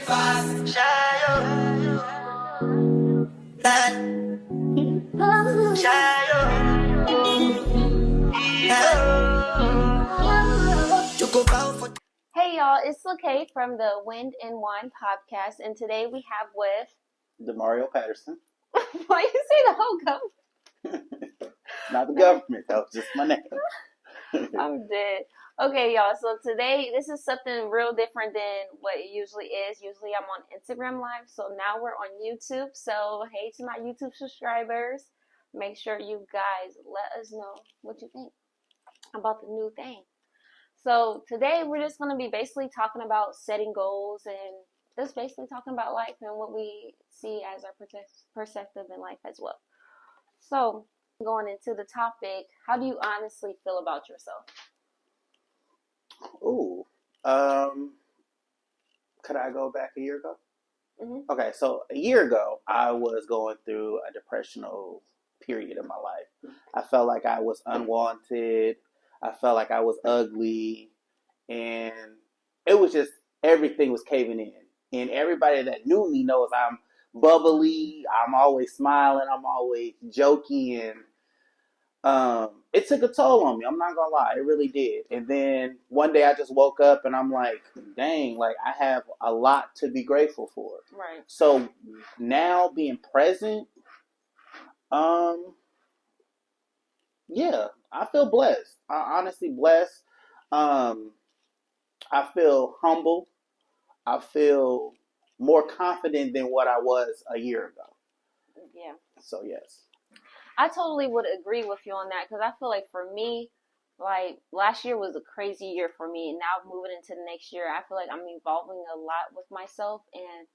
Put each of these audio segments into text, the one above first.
breakfast. Shayo. Hey y'all, it's okay from the WedNWine podcast, and today we have with Demario Patterson. why you say the whole government? Not the government, that was just my name. I'm dead. Okay, y'all. So today, this is something real different than what it usually is. Usually, I'm on Instagram Live, so now we're on YouTube. So, hey to my YouTube subscribers, make sure you guys let us know what you think about the new thing. So today, we're just gonna be basically talking about setting goals and just basically talking about life and what we see as our perspective in life as well. So, going into the topic, how do you honestly feel about yourself? Ooh. Could I go back a year ago? Mm-hmm. Okay, so a year ago, I was going through a depressional period in my life. I felt like I was unwanted. I felt like I was ugly. And it was just, everything was caving in. And everybody that knew me knows I'm bubbly. I'm always smiling. I'm always jokey. And it took a toll on me. I'm not gonna lie, it really did. And then one day I just woke up and I'm like, dang, like I have a lot to be grateful for. Right. So now being present, yeah, I feel blessed. I honestly blessed. I feel humble. I feel more confident than what I was a year ago. Yeah. So yes. I totally would agree with you on that because I feel like for me, like last year was a crazy year for me, and now moving into the next year, I feel like I'm evolving a lot with myself, and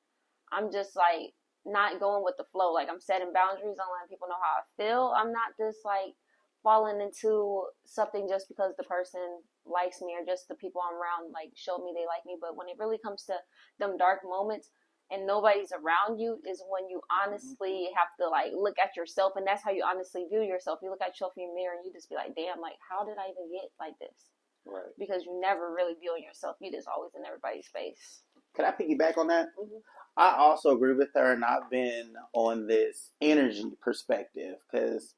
I'm just like not going with the flow. Like I'm setting boundaries. I'm letting people know how I feel. I'm not just like falling into something just because the person likes me or just the people I'm around like show me they like me. But when it really comes to them dark moments and nobody's around you is when you honestly have to like look at yourself, and that's how you honestly view yourself. You look at yourself in your mirror and you just be like, damn, like how did I even get like this? Right. Because you never really viewing yourself. You just always in everybody's face. Can I piggyback on that? Mm-hmm. I also agree with her, and I've been on this energy perspective because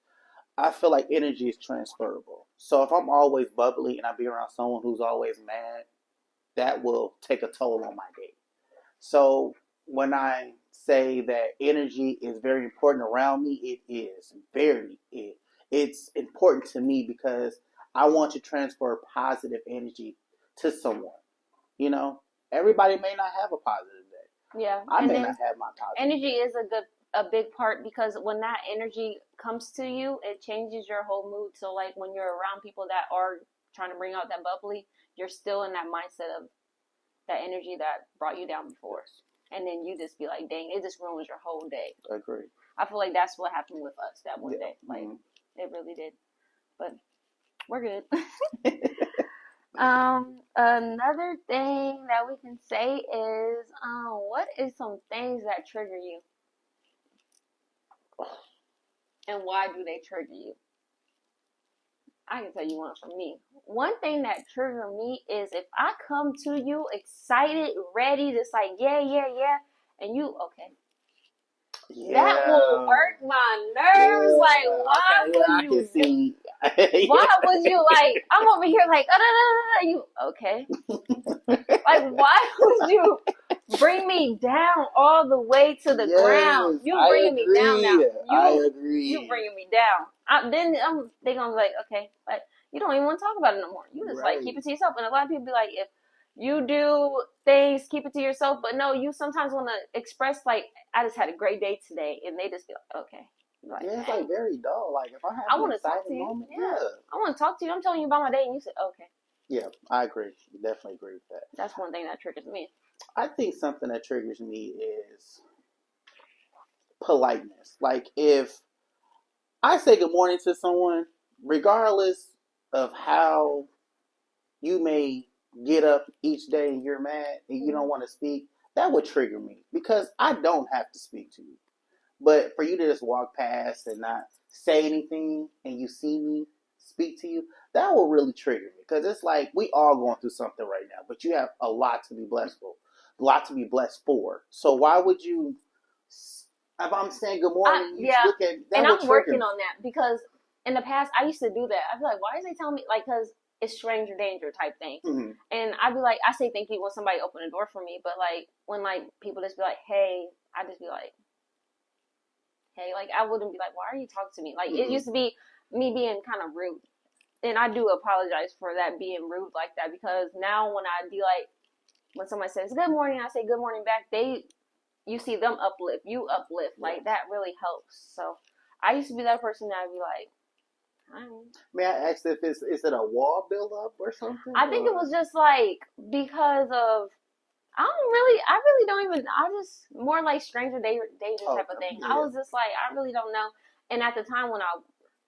I feel like energy is transferable. So if I'm always bubbly and I be around someone who's always mad, that will take a toll on my day. So when I say that energy is very important around me, it is it's important to me because I want to transfer positive energy to someone. You know, everybody may not have a positive day. Yeah, I may not have my positive energy day. is a big part because when that energy comes to you, it changes your whole mood. So like when you're around people that are trying to bring out that bubbly, you're still in that mindset of that energy that brought you down before. And then you just be like, dang, it just ruins your whole day. Agree. I feel like that's what happened with us that one Yeah. day. Like, it really did. But we're good. Another thing that we can say is, what is some things that trigger you? And why do they trigger you? I can tell you one from me. One thing that trigger me is if I come to you excited, ready, just like, yeah, and you, okay. Yeah. That will hurt my nerves. Yeah. Like, why Okay, would I can see. why would you like, I'm over here like, you, okay. Like, why would you bring me down all the way to the ground? You bringing me down now. I agree. You bringing me down. Then they gonna be like, okay, like you don't even want to talk about it no more. You just like keep it to yourself. And a lot of people be like, if you do things, keep it to yourself. But no, you sometimes want to express like, I just had a great day today, and they just be like, okay. Like, yeah, it's like very dull. Like if I have I want to talk to you. moment, I want to talk to you. I'm telling you about my day, and you say, okay. Yeah, I agree. Definitely agree with that. That's one thing that triggers me. I think something that triggers me is politeness. Like if I say good morning to someone, regardless of how you may get up each day and you're mad and you don't want to speak, that would trigger me because I don't have to speak to you. But for you to just walk past and not say anything and you see me speak to you, that will really trigger me because it's like we all going through something right now, but you have a lot to be blessed for. a lot to be blessed for. So why would you? If I'm saying good morning, you Yeah, look at that. and Would I'm trigger working me. on that because in the past I used to do that. I'd be like, why is they telling me like because it's stranger danger type thing, Hmm. and I'd be like, I say thank you when somebody open the door for me, but like when like people just be like, hey, I just be like, hey, like I wouldn't be like, why are you talking to me? Like it Hmm. used to be me being kind of rude, and I do apologize for that being rude like that because now when I be like when somebody says good morning, I say good morning back. You see them uplift, you uplift, Yeah. like that really helps. So I used to be that person that would be like, May I ask if is it a wall build up or something? I think it was just like because of I really don't even I just more like stranger danger type of Okay. thing. I Yeah. was just like I really don't know. And at the time when I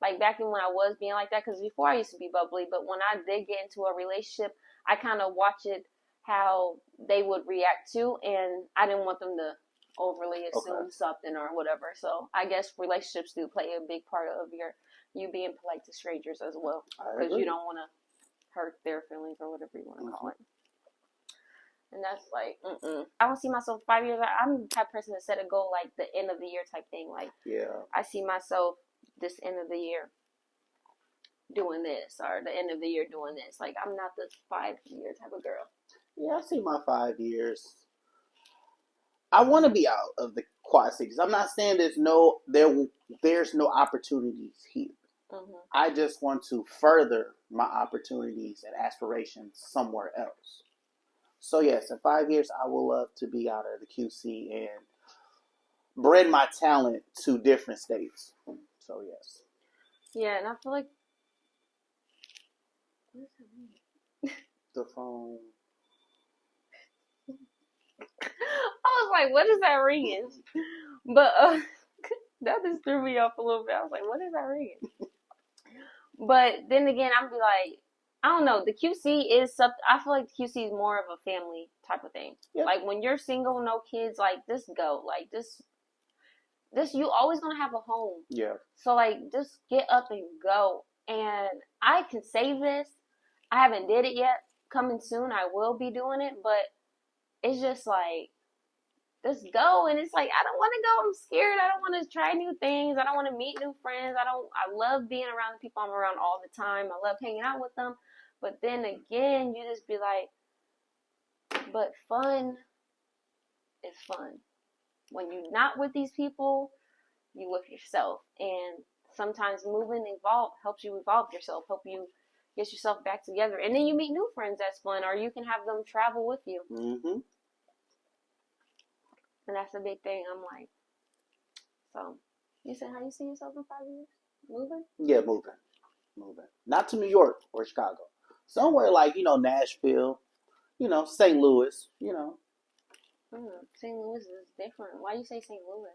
like back in when I was being like that, because before I used to be bubbly, but when I did get into a relationship, I kind of watched it how they would react to, and I didn't want them to overly assume something or whatever. So I guess relationships do play a big part of you being polite to strangers as well, I because you agree. don't want to hurt their feelings or whatever you want to call it. And that's like, I don't see myself 5 years. I'm the type of person that set a goal like the end of the year type thing. Like, Yeah. I see myself this end of the year doing this or the end of the year doing this. Like, I'm not the 5 year type of girl. Yeah. I see my 5 years. I want to be out of the Quad Cities. I'm not saying there's no opportunities here. Hmm. I just want to further my opportunities and aspirations somewhere else. So yes, in 5 years, I will love to be out of the QC and bring my talent to different states. So yes, Yeah, and I feel like, what does that mean? the phone. I was like, what is that ringing? But that just threw me off a little bit. I was like, what is that ringing? But then again, I'm be like, I don't know. The QC is something. I feel like the QC is more of a family type of thing. Yep. Like when you're single, no kids, like just go. Like this you always gonna have a home. Yeah. So like just get up and go. And I can say this. I haven't did it yet. Coming soon, I will be doing it. But it's just like just go. And it's like I don't want to go. I'm scared. I don't want to try new things. I don't want to meet new friends. I love being around the people I'm around all the time. I love hanging out with them. But then again, you just be like, but fun is fun. When you're not with these people, you with yourself. And sometimes moving helps you evolve yourself, help you get yourself back together. And then you meet new friends that's fun, or you can have them travel with you. Mm-hmm. And that's a big thing. I'm like, so you said how you see yourself in 5 years? Moving? Yeah, moving. Not to New York or Chicago. Somewhere like Nashville, St. Louis. St. Louis is different. Why you say St. Louis?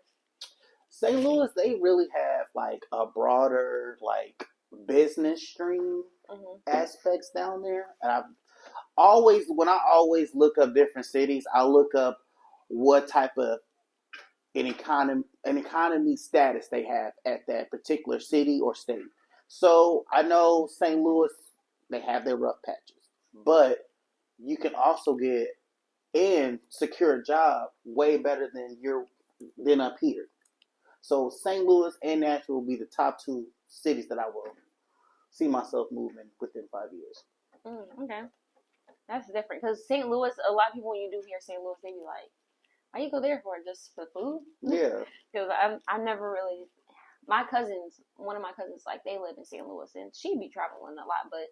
St. Louis, they really have like a broader like business stream aspects down there. And when I always look up different cities, I look up what type of an economy status they have at that particular city or state. So I know St. Louis, they have their rough patches, but you can also get and secure a job way better than up here. So St. Louis and Nashville will be the top two cities that I will see myself moving within 5 years. Okay. That's different. Because St. Louis, a lot of people, when you do hear St. Louis, they be like, why you go there for? Just for food? Yeah. Because I never really, one of my cousins, like, they live in St. Louis, and she be traveling a lot, but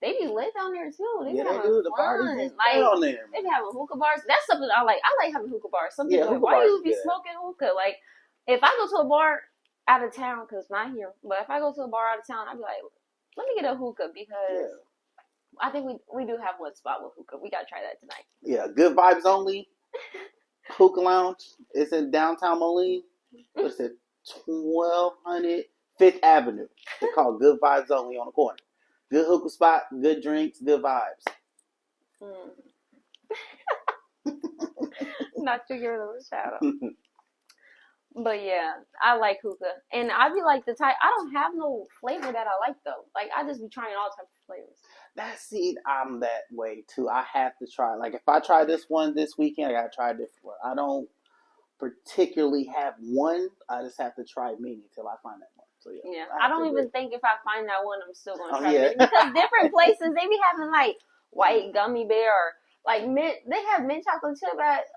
they be lit down there, too. They be Yeah, they having do. The parties fun. is Like, down there. they be having hookah bars. That's something I like. I like having hookah bars. Some Yeah, people are like, hookah why bars you is be good. smoking hookah? Like, if I go to a bar out of town, because not here, but if I go to a bar out of town, I'd be like, let me get a hookah, because I think we do have one spot with hookah. We got to try that tonight. Yeah, Good Vibes Only Hookah Lounge. It's in downtown Moline. What's it? 1200 Fifth Avenue. They call Good Vibes Only on the corner. Good hookah spot, good drinks, good vibes. Not to give it a shout out. But yeah, I like hookah. And I be like the type, I don't have no flavor that I like though. Like I just be trying all types of flavors. See, I'm that way too. I have to try. Like if I try this one this weekend, I gotta try a different one. I don't particularly have one. I just have to try many till I find that one. So yeah, Yeah, I I have to don't agree. even think if I find that one, I'm still gonna Oh try yeah, it because different places they be having like white gummy bear or like mint. They have mint chocolate chip at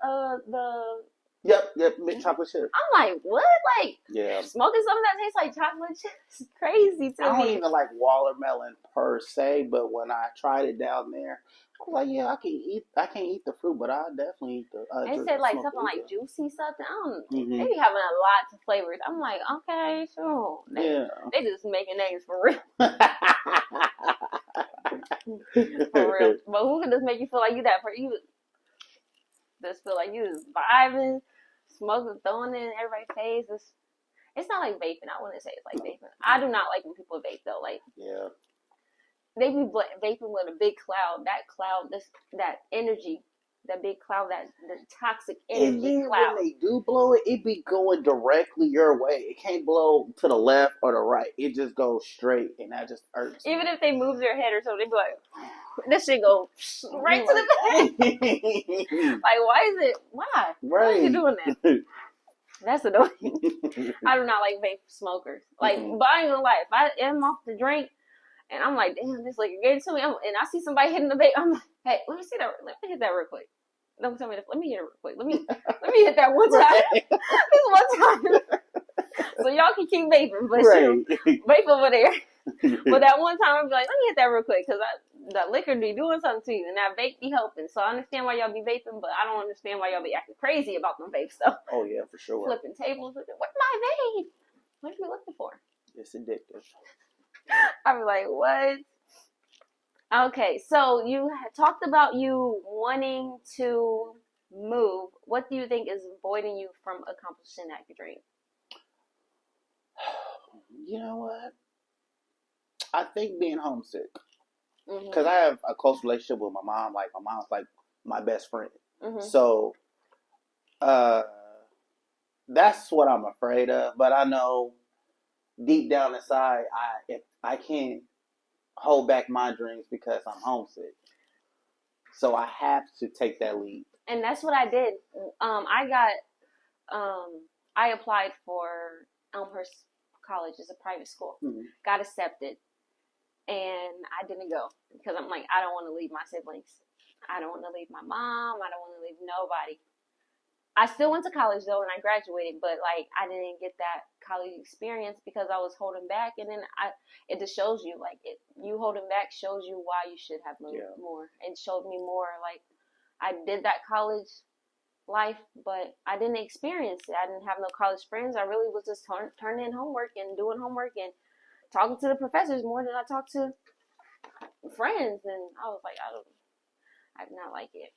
the. yep, mint chocolate chip. I'm like, what? Like Yeah, smoking something that tastes like chocolate chip is crazy to I don't me. even like watermelon per se, but when I tried it down there, I was like, yeah, I can eat. I can't eat the fruit, but I definitely eat the They said like smoke something the like juicy something. I don't. Mm-hmm. They be having a lot of flavors. I'm like, okay, sure. Yeah. They just making names for real. For real. But who can just make you feel like you that for you? Just feel like you just vibing, smoking, throwing it in everybody's face. It's not like vaping. I wouldn't say it's like vaping. I do not like when people vape though. Like yeah. they be vaping with a big cloud. That cloud, that energy, that big cloud, that the toxic energy And then cloud. when they do blow it, it be going directly your way. It can't blow to the left or the right. It just goes straight, and that just hurts. Even if they move their head or something, they be like, this shit go right to the back. Like, why is it? Why? Right. Why are you doing that? That's annoying. I do not like vape smokers. Like, but I ain't gonna lie. If I am off the drink and I'm like, damn, this liquor gave it to me, and I see somebody hitting the vape, I'm like, hey, let me see that. Let me hit that real quick. Don't tell me. Let me hit it real quick. Let me hit that one time. This one time. So y'all can keep vaping, but you vape over there. But that one time, I'd be like, let me hit that real quick, because that liquor be doing something to you, and that vape be helping. So I understand why y'all be vaping, but I don't understand why y'all be acting crazy about them vape stuff. Oh, yeah, for sure. Flipping tables. Where's my vape? What are you looking for? It's addictive. I be like, what? Okay, so you had talked about you wanting to move. What do you think is avoiding you from accomplishing that dream? You know what? I think being homesick. Mm-hmm. Because I have a close relationship with my mom. Like, my mom's like my best friend. Mm-hmm. So, that's what I'm afraid of. But I know deep down inside, I can't hold back my dreams because I'm homesick. So I have to take that leap. And that's what I did. I applied for Elmhurst College. It's a private school. Mm-hmm. Got accepted. And I didn't go because I'm like, I don't want to leave my siblings. I don't want to leave my mom. I don't want to leave nobody. I still went to college though, and I graduated, but like I didn't get that college experience because I was holding back. And then it just shows you, like, you holding back shows you why you should have moved more. It showed me more. Like, I did that college life, but I didn't experience it. I didn't have no college friends. I really was just turning in homework and doing homework and talking to the professors more than I talked to friends. And I was like, I did not like it.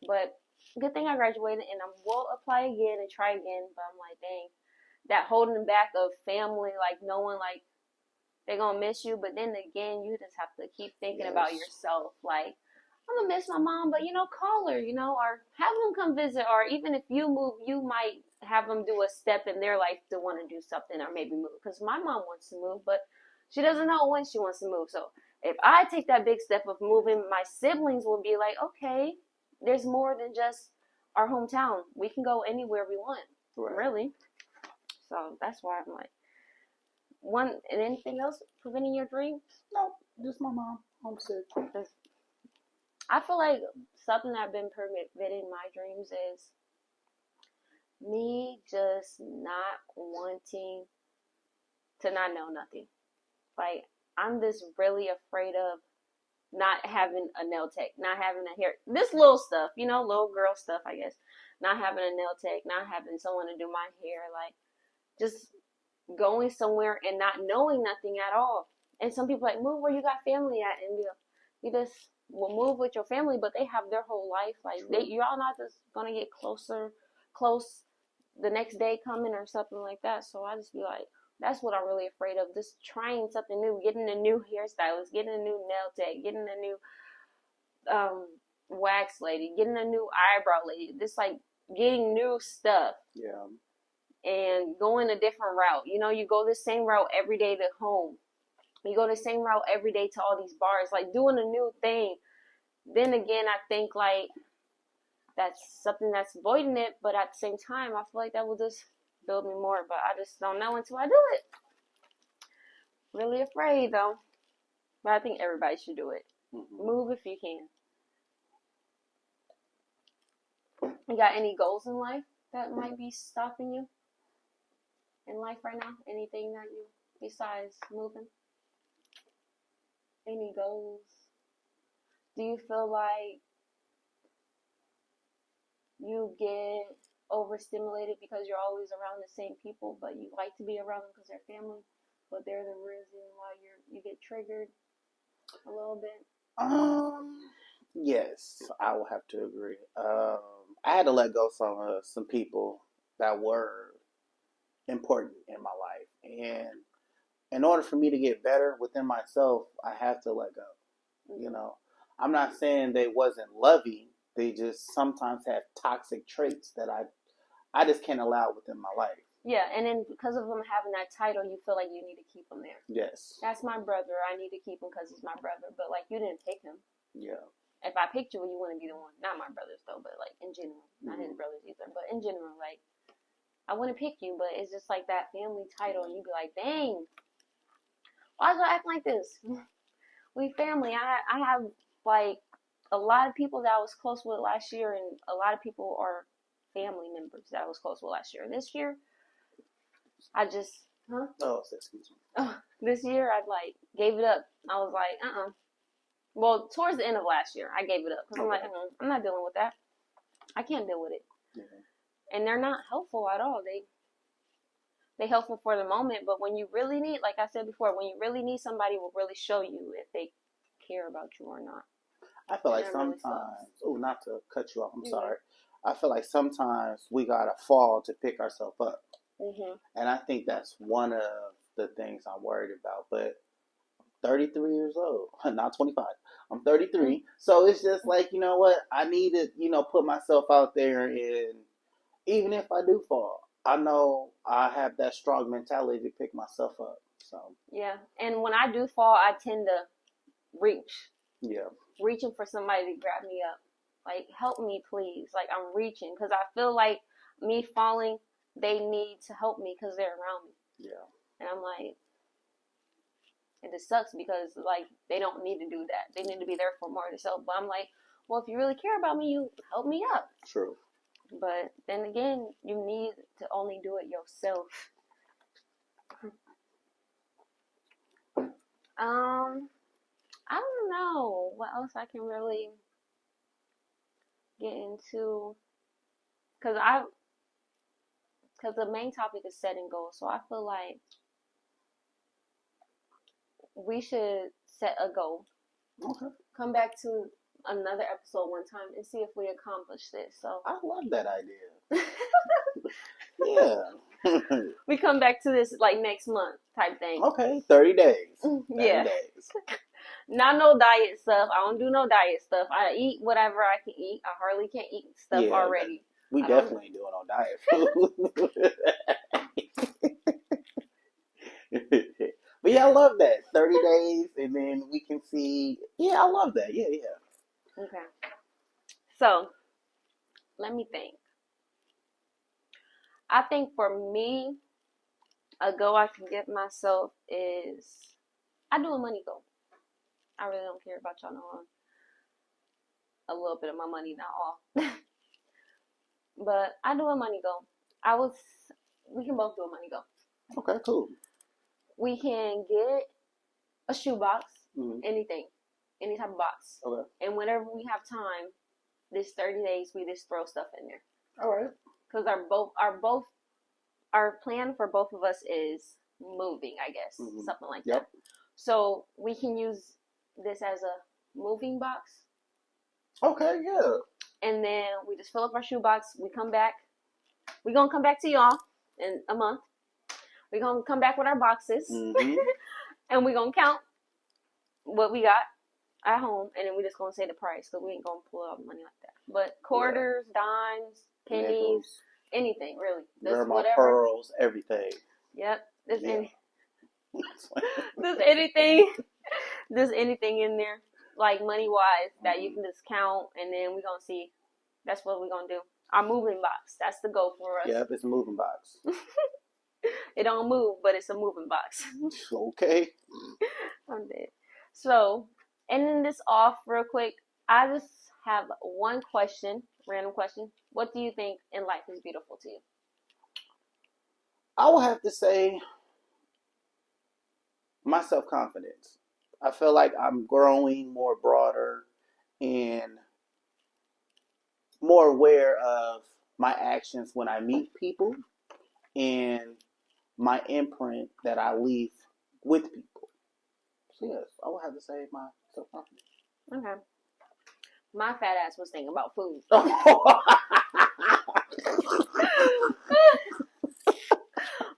But good thing I graduated, and I will apply again and try again. But I'm like, dang, that holding back of family, like knowing like they're gonna miss you, but then again, you just have to keep thinking about yourself. Like, I'm gonna miss my mom, but call her, or have them come visit, or even if you move, you might have them do a step in their life to want to do something or maybe move. Because my mom wants to move, but she doesn't know when she wants to move. So if I take that big step of moving, my siblings will be like, okay, there's more than just our hometown. We can go anywhere we want, really. So that's why I'm like, and anything else preventing your dreams? No, just my mom. Homesick. I feel like something that's been preventing my dreams is me just not wanting to not know nothing. Like, I'm just really afraid of not having a nail tech, not having a hair, this little stuff, little girl stuff, I guess. Not having a nail tech, not having someone to do my hair, like, just going somewhere and not knowing nothing at all. And some people like, move where you got family at, and you just will move with your family, but they have their whole life. Like, y'all not just gonna get close the next day coming or something like that. So I just be like, that's what I'm really afraid of. Just trying something new, getting a new hairstylist, getting a new nail tech, getting a new wax lady, getting a new eyebrow lady. Just like getting new stuff. Yeah. And going a different route. You go the same route every day to home. You go the same route every day to all these bars, like doing a new thing. Then again, I think like that's something that's voiding it, but at the same time, I feel like that will just build me more. But I just don't know until I do it. Really afraid though, but I think everybody should do it. Move if you can. You got any goals in life that might be stopping you in life right now? Anything that you, besides moving? Any goals? Do you feel like you get overstimulated because you're always around the same people, but you like to be around them because they're family, but they're the reason why you get triggered a little bit? Yes, I will have to agree. I had to let go some people that were important in my life, and in order for me to get better within myself, I have to let go. You know, I'm not saying they wasn't loving; they just sometimes have toxic traits that I just can't allow within my life. Yeah, and then because of them having that title, you feel like you need to keep them there. Yes. That's my brother. I need to keep him because he's my brother. But like, you didn't pick him. Yeah. If I picked you, you wouldn't be the one. Not my brothers though, but like in general, not his brothers either. But in general, like I wouldn't pick you, but it's just like that family title, and you'd be like, dang, why do I act like this? We family. I have like a lot of people that I was close with last year, and a lot of people are family members that I was close with last year. This year, I just, Oh, excuse me. this year I like gave it up. I was like, Well, towards the end of last year, I gave it up because I'm like, I'm not dealing with that. I can't deal with it. And they're not helpful at all. They helpful for the moment, but when you really need, like I said before, when you really need somebody, will really show you if they care about you or not. I feel like sometimes, not to cut you off, I'm sorry. I feel like sometimes we gotta fall to pick ourselves up. And I think that's one of the things I'm worried about. But 33 years old, not 25. I'm 33. So it's just like, you know what? I need to, put myself out there. And even if I do fall, I know I have that strong mentality to pick myself up. So yeah. And when I do fall, I tend to reach. Yeah. Reaching for somebody to grab me up. Like, help me, please. Like, I'm reaching because I feel like me falling, they need to help me because they're around me. Yeah. And I'm like, it just sucks because, like, they don't need to do that. They need to be there for more themselves. But I'm like, well, if you really care about me, you help me up. True. But then again, you need to only do it yourself. I don't know what else I can really get into. Because the main topic is setting goals. So I feel like we should set a goal. Okay. Come back to another episode one time and see if we accomplish this. So I love that idea. Yeah. We come back to this like next month type thing. Okay, 30 days. 30 yeah. days. Not no diet stuff. I don't do no diet stuff. I eat whatever I can eat. I hardly can't eat stuff already. We definitely ain't doing no diet food. But yeah, I love that. 30 days, and then we can see. Yeah, I love that. Yeah. Okay. So, let me think. I think for me, a goal I can give myself is, I do a money goal. I really don't care about y'all knowing a little bit of my money, not all. But I do a money goal. We can both do a money goal. Okay, cool. We can get a shoebox, anything, any type of box. Okay. And whenever we have time, this 30 days, we just throw stuff in there. All right. Because our plan for both of us is moving, I guess, something like that. So we can use this as a moving box. Okay, yeah. And then we just fill up our shoebox. We come back. We're going to come back to y'all in a month. We're going to come back with our boxes. And we're going to count what we got at home. And then we're just going to say the price. Because we ain't going to pull out money like that. But quarters, dimes, pennies, anything, really. Whatever. Pearls, everything. Yep. Does anything, in there, like money wise, that you can just count, and then we're gonna see. That's what we're gonna do. Our moving box. That's the goal for us. Yep, it's a moving box. It don't move, but it's a moving box. Okay. I'm dead. So, ending this off real quick, I just have one question, random question. What do you think in life is beautiful to you? I will have to say my self confidence. I feel like I'm growing more broader and more aware of my actions when I meet people and my imprint that I leave with people. So yes, I would have to say my self confidence. Okay. My fat ass was thinking about food.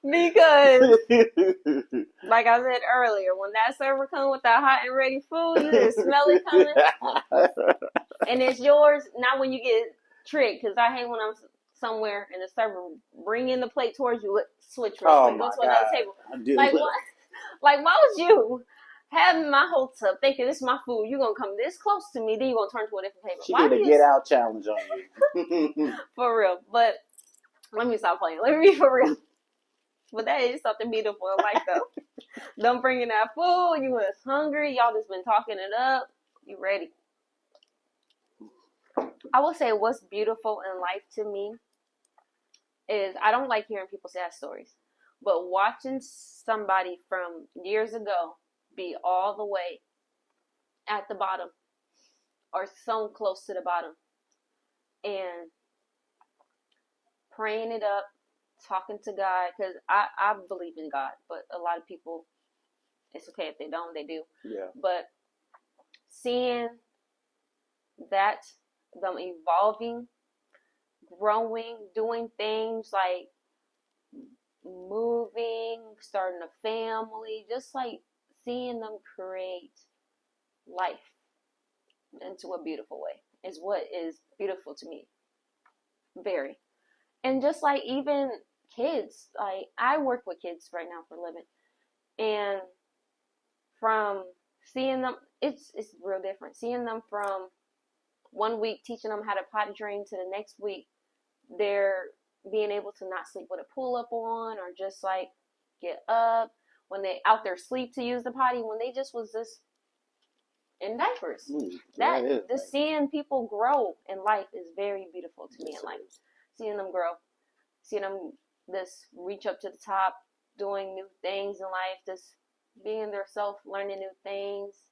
Because, like I said earlier, when that server comes with that hot and ready food, you just smell it coming, and it's yours. Not when you get tricked, because I hate when I'm somewhere and the server bring in the plate towards you, switch real quick, go to another table. Like what? Like why would you have my whole tub thinking this is my food? You're gonna come this close to me, then you're gonna turn to a different table. She did a get out challenge on you. For real. But let me stop playing. Let me be for real. But that is something beautiful in life, though. Don't bring in that food. You was hungry. Y'all just been talking it up. You ready? I will say what's beautiful in life to me is I don't like hearing people sad stories. But watching somebody from years ago be all the way at the bottom or so close to the bottom and praying it up, talking to God, because I believe in God, but a lot of people, it's okay if they don't, they do. Yeah. But seeing that, them evolving, growing, doing things like moving, starting a family, just like seeing them create life into a beautiful way is what is beautiful to me. Very. And just like even kids, like I work with kids right now for a living, and from seeing them, it's real different. Seeing them from one week teaching them how to potty train to the next week, they're being able to not sleep with a pull up on or just like get up when they out there sleep to use the potty when they just was just in diapers. Just seeing people grow in life is very beautiful to me in life. Seeing them grow, seeing them just reach up to the top, doing new things in life, just being their self, learning new things,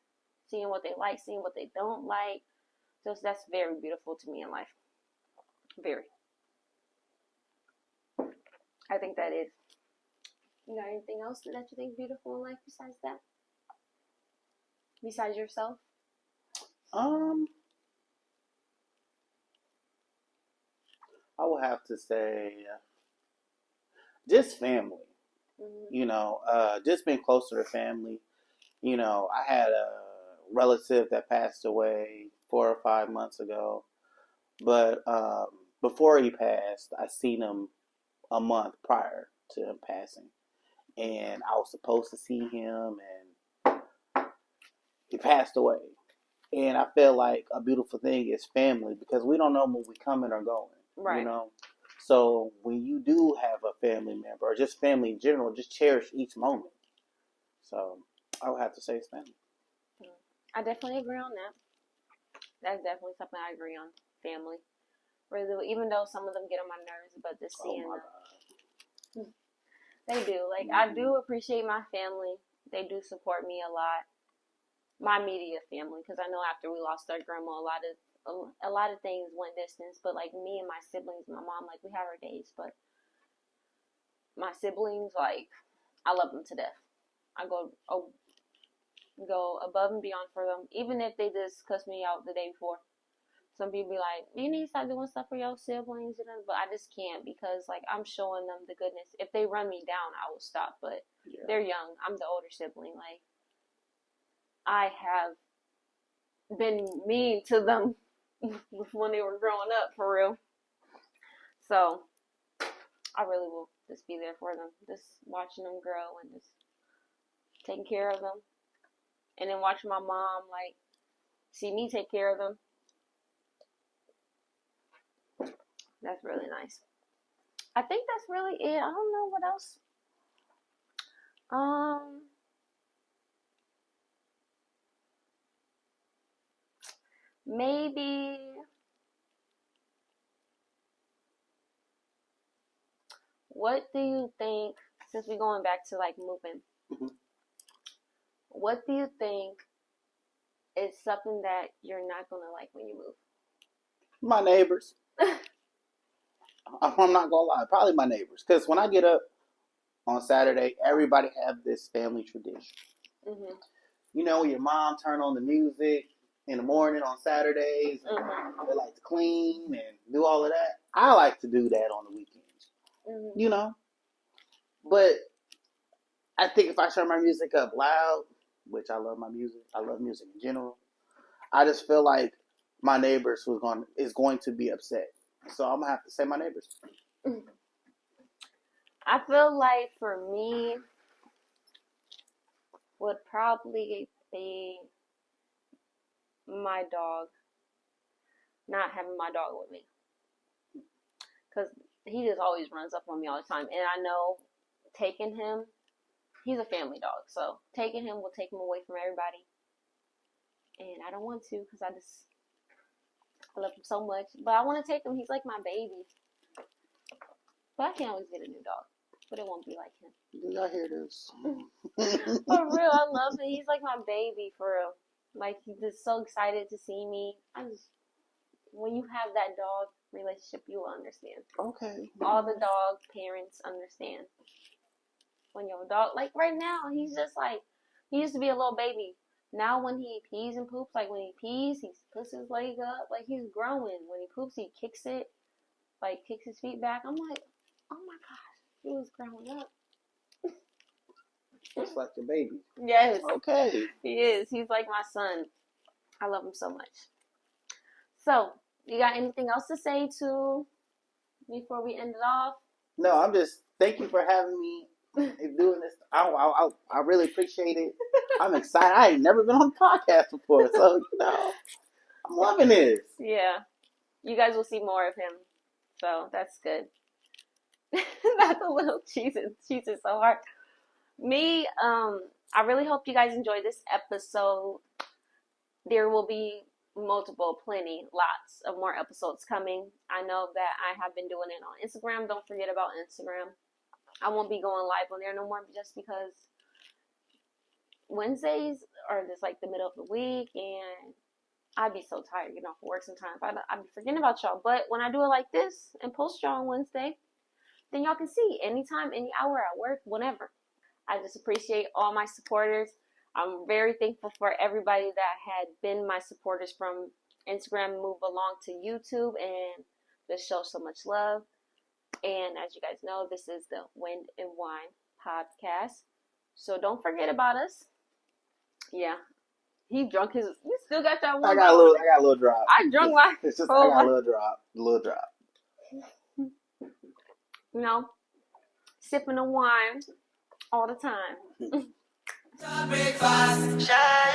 seeing what they like, seeing what they don't like. Just that's very beautiful to me in life. Very. I think that is. You got anything else that you think beautiful in life besides that? Besides yourself? I would have to say just family. Mm-hmm. You know, just being closer to family. You know, I had a relative that passed away 4 or 5 months ago, but before he passed, I seen him a month prior to him passing, and I was supposed to see him, and he passed away. And I feel like a beautiful thing is family because we don't know when we coming or going. Right. You know, so when you do have a family member or just family in general, just cherish each moment. So I would have to say it's family. I definitely agree on that. That's definitely something I agree on. Family. Really, even though some of them get on my nerves, but just seeing them. They do. Like, I do appreciate my family. They do support me a lot. My immediate family, because I know after we lost our grandma, a lot of things went distance. But like me and my siblings, my mom, like we have our days, but my siblings, like I love them to death. I go above and beyond for them, even if they just cuss me out the day before. Some people be like, you need to start doing stuff for your siblings, but I just can't because like I'm showing them the goodness. If they run me down, I will stop. But they're young. I'm the older sibling. Like I have been mean to them when they were growing up, for real. So I really will just be there for them, just watching them grow and just taking care of them, and then watching my mom like see me take care of them. That's really nice. I think that's really it. I don't know what else. Maybe what do you think, since we're going back to like moving, Mhm. what do you think is something that you're not gonna like when you move? My neighbors. I'm not gonna lie, probably my neighbors. Because when I get up on Saturday, everybody have this family tradition. Mhm. You know, when your mom turn on the music in the morning on Saturdays, and Mhm. they like to clean and do all of that. I like to do that on the weekends. Mhm. You know, but I think if I turn my music up loud, which I love my music, I love music in general. I just feel like my neighbors is going to be upset. So I'm gonna have to say my neighbors. I feel like for me would probably be my dog. Not having my dog with me, because he just always runs up on me all the time, and I know taking him, he's a family dog, so taking him will take him away from everybody, and I don't want to because I love him so much. But I want to take him. He's like my baby. But I can always get a new dog, but it won't be like him. Do y'all hear this? For real, I love him. He's like my baby, for real. Like, he's just so excited to see me. When you have that dog relationship, you will understand. Okay. All the dog parents understand. When your dog, like right now, he's just like, he used to be a little baby. Now when he pees and poops, like when he pees, he puts his leg up, like he's growing. When he poops, he kicks it, like kicks his feet back. I'm like, oh my gosh, he was growing up. Just like your baby. Yes. Okay. He is. He's like my son. I love him so much. So, you got anything else to say before we end it off? No, I'm just thank you for having me and doing this. I really appreciate it. I'm excited. I ain't never been on a podcast before, so I'm loving this. Yeah. You guys will see more of him. So that's good. That's a little cheese is so hard. Me, I really hope you guys enjoyed this episode. There will be lots of more episodes coming. I know that I have been doing it on Instagram. Don't forget about Instagram. I won't be going live on there no more just because Wednesdays are just like the middle of the week and I'd be so tired getting off of work sometimes. I'd be forgetting about y'all. But when I do it like this and post y'all on Wednesday, then y'all can see anytime, any hour at work, whenever. I just appreciate all my supporters. I'm very thankful for everybody that had been my supporters from Instagram move along to YouTube and just show so much love. And as you guys know, this is the WedNWine podcast. So don't forget about us. Yeah. He drunk his. You still got that one? I got a little drop. I drunk my. It's just I got a little drop. You know, sipping the wine all the time. Breakfast, shy,